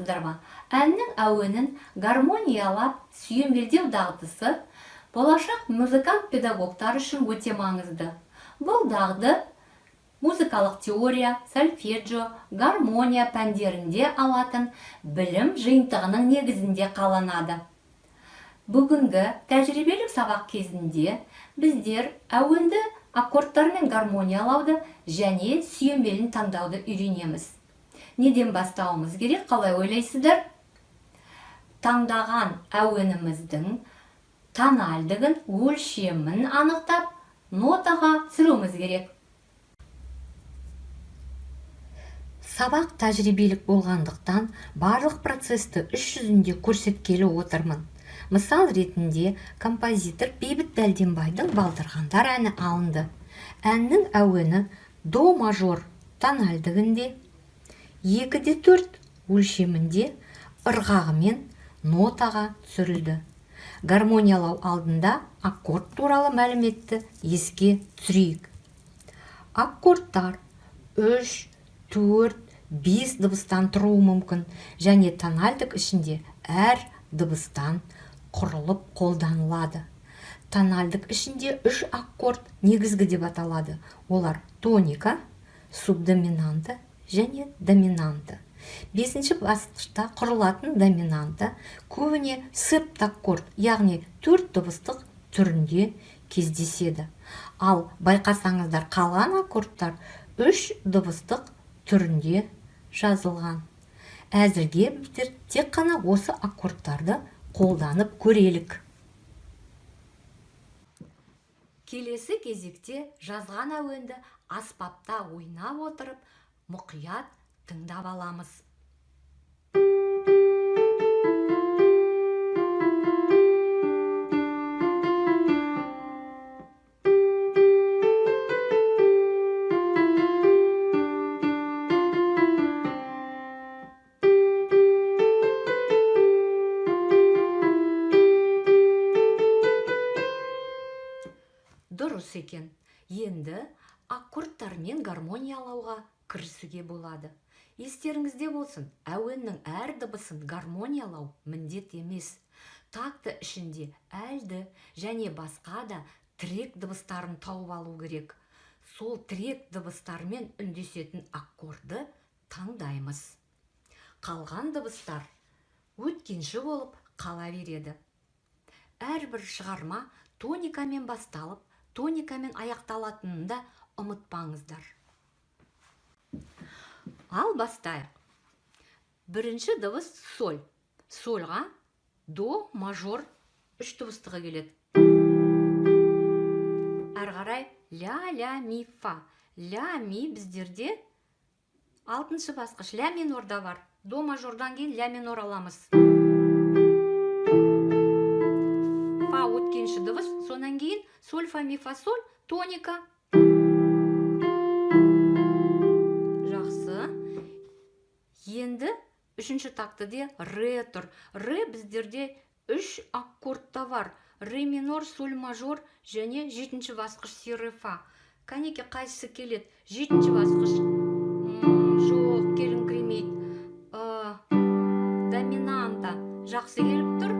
саламатсыздар ма? Әннің әуенін гармониялап сүйемелдеу дағдысы болашақ музыкант педагогтар үшін өте маңызды. Бұл дағды музыкалық теория, сольфеджио, гармония пәндерінде алатын білім жиынтығының негізінде қаланады. Бүгінгі тәжірибелік сабақ кезінде біздер әуенді аккордтармен гармониялауды және сүйемелін таңдауды үйренеміз. Неден бастауымыз керек, қалай ойлайсыздар? Таңдаған әуеніміздің тональдығын, өлшемін анықтап, нотаға түсіруіміз керек. Сабақ тәжірибелік болғандықтан, барлық процесті іс жүзінде көрсеткелі отырмын. Мысал ретінде, композитор Бейбіт Дәлденбайдың «Балдырғандар» әні алынды. Әннің әуені до мажор тональдығында, 2/4 өлшемінде ырғағымен нотаға түсірілді. Гармониялау алдында аккорд туралы мәліметті еске түсірейік. Аккордтар 3, 4, 5 дыбыстан тұруы мүмкін, және тональдық ішінде әр дыбыстан құрылып қолданылады. Тональдық ішінде 3 аккорд негізгі деп аталады. Олар тоника, субдоминанты және доминанты. 5-ші басқышта құрылатын доминанты көбіне септаккорд, яғни 4 дыбыстық түрінде кездеседі. Ал байқасаңыздар, қалған аккордтар 3 дыбыстық түрінде жазылған. Әзірге біздер тек қана осы аккордтарды қолданып көрелік. Келесі кезекте жазған әуенді аспапта ойнап отырып, мұқият тыңдап аламыз. Дұрыс екен. Енді аккордтармен гармониялауға кірісуге болады. Естеріңізде болсын, әуеннің әр дыбысын гармониялау міндет емес. Такты ішінде әлді және басқа да тірек дыбыстарын тауып алу керек. Сол тірек дыбыстармен үндесетін аккорды таңдаймыз. Қалған дыбыстар өткенші болып қала береді. Әрбір шығарма тоникамен басталып, тоникамен аяқталатынын да ұмытпаңыздар. Ал бастайық. Бірінші дыбыс соль. Сольға до мажор 3 дыбыстығы келеді. Әрі қарай ля, ля, ми, фа. Ля, ми біздерде 6-шы басқыш ля минорда бар. До мажордан кейін ля минор аламыз. Фа өткенші дыбыс, сонан кейін соль, фа, ми, фа, соль, тоника. Жақсы. Енді 3-ші тактыде ре тұр. Ре біздерде 3 аккордта бар. Ре минор, соль мажор және 7-ші басқыш си, ре, фа. Кәнеке қайсысы келеді? 7-ші басқыш. Жоқ, келіңкіремейді. Доминанта жақсы келіп тұр.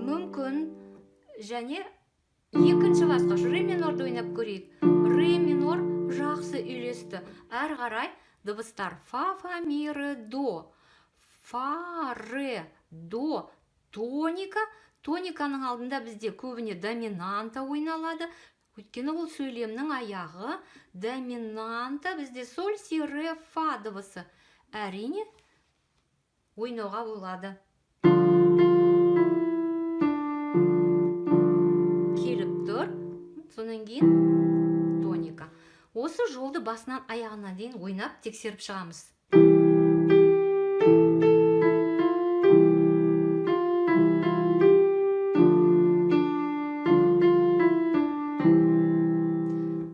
Мүмкін және 2-ші басқыш ре минорды ойнап көрейік. Ре минор жақсы үйлесті. Әрі қарай дыбыстар фа, фа, ми, ре, до. Фа, ре, до, тоника. Тониканың алдында бізде көбіне доминанта ойналады. Өйткені ол сөйлемнің аяғы. Доминанта бізде соль, си, ре, фа дыбысы. Әрине ойнауға болады. Сонан кейін тоника. Осы жолды басынан аяғына дейін ойнап тексеріп шығамыз.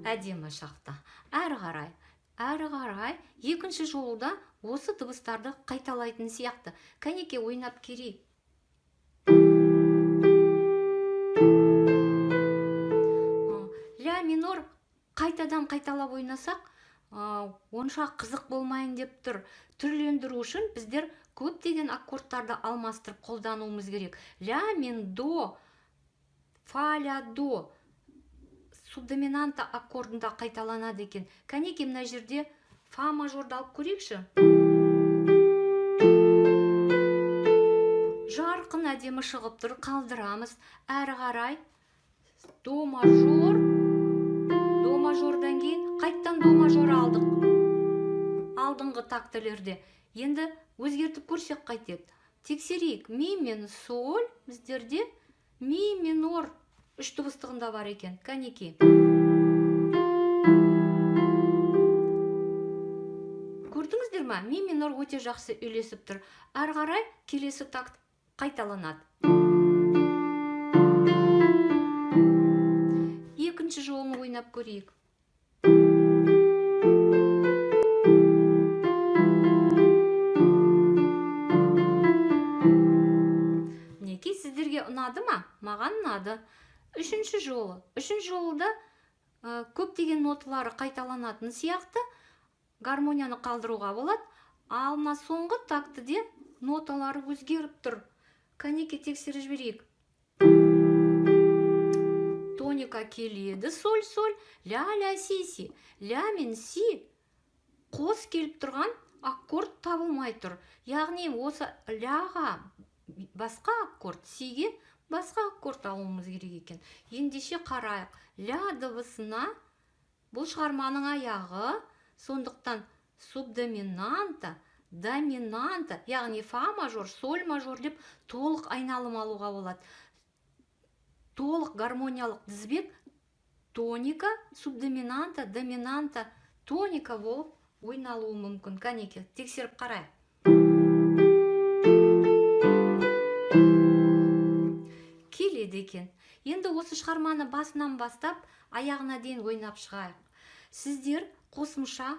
Әдемі шақты. Әрі қарай, 2-ші жолда осы дыбыстарды қайталайтын сияқты. Кәнеке ойнап керейік. Минор қайтадан қайталап ойнасақ, онша қызық болмайын деп тұр. Түрлендіру үшін біздер көптеген аккордтарды алмастырып қолдануымыз керек. Ля мен до, фа ля до субдоминанта аккордында қайталанады екен. Кәнеки мына жерде фа мажорды алып көрейікші. Жарқын әдемі шығып тұр, қалдырамыз. Әрі қарай до мажордан кейін қайттан до мажор алдық. Алдыңғы тактілерде. Енді өзгертіп көрсек қайтеді. Тексерейік. Ми мен соль біздерде ми минор үш дыбыстығында бар екен. Кәнеки. Көрдіңіздер ма? Ми минор өте жақсы үйлесіп тұр. Әрі қарай келесі такт қайталанады. Екінші жолын ойнап көрейік. Мінекей, сіздерге ұнады ма? Маған ұнады. Үшінші жолы. Үшінші жолыда көптеген ноталары қайталанатын сияқты гармонияны қалдыруға болады. Ал мына соңғы тактіде ноталары өзгеріп тұр. Кәнеки тексеріп жіберейік. Тоника келеді, соль, соль, ля, ля, си, си. Ля мен си қос келіп тұрған аккорд табылмай тұр. Яғни осы ляға басқа аккорд, сиге басқа аккорд алуымыз керек екен. Ендеше қарайық. Ля дыбысына бұл шығарманың аяғы, сондықтан субдоминанта, доминанта, яғни фа мажор, соль мажор деп толық айналым алуға болады. Толық гармониялық тізбек тоника, субдоминанта, доминанта, тоника болып ойналуы мүмкін. Кәнеки, тексеріп қарайық. Келеді екен. Енді осы шығарманы басынан бастап аяғына дейін ойнап шығайық. Сіздер қосымша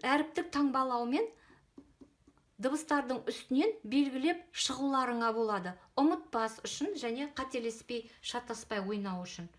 әріптік таңбалаумен дыбыстардың үстінен белгілеп шығуларыңа болады. Ұмытпас үшін және қателеспей, шатаспай ойнау үшін.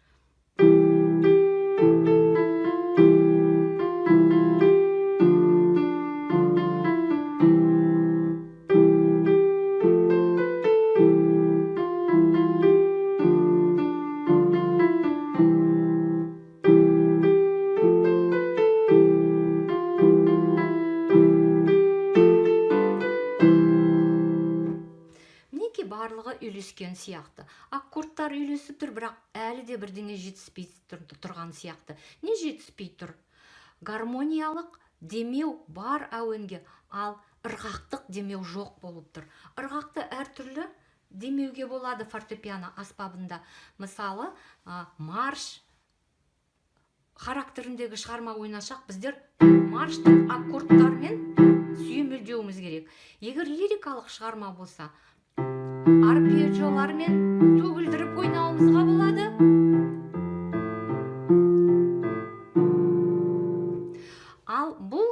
Барлығы үйлескен сияқты. Аккордтар үйлесіп тұр, бірақ әлі де бірдеңе жетіспей тұрған сияқты. Не жетіспей тұр? Гармониялық демеу бар әуенге, ал ырғақтық демеу жоқ болып тұр. Ырғақты әртүрлі демеуге болады фортепиано аспабында. Мысалы, марш характеріндегі шығарма ойнасақ, біздер марштық аккордтармен сүйемелдеуіміз керек. Егер лирикалық шығарма болса, арпеджиолармен төгілдіріп ойнауымызға болады. Ал бұл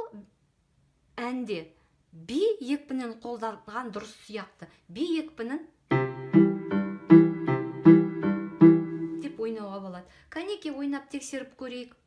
әнде би екпінін қолданған дұрыс сияқты. Би екпінін деп ойнауға болады. Кәнеки ойнап тексеріп көрейік.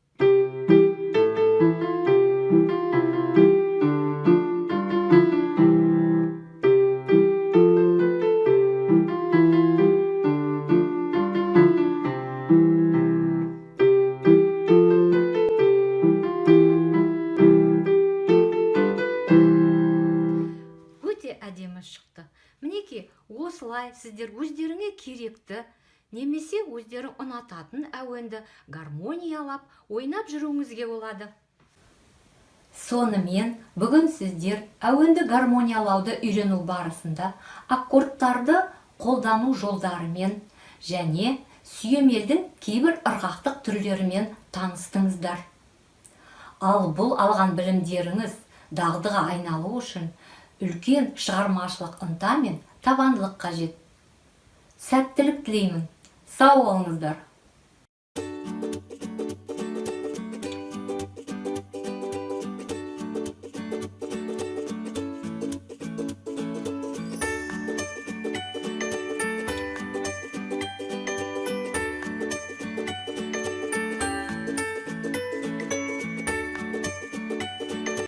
Әдемі шықты. Мінеки, осылай сіздер өздеріңе керекті, немесе өздері ұнататын әуенді гармониялап, ойнап жүруіңізге болады. Сонымен, бүгін сіздер әуенді гармониялауды үйрену барысында аккордтарды қолдану жолдарымен және сүйемелдің кейбір ырғақтық түрлерімен таныстыңыздар. Ал бұл алған білімдеріңіз дағдыға айналу үшін үлкен шығармашылық ынта мен табандылық қажет. Сәттілік тілеймін. Сау болыңыздар.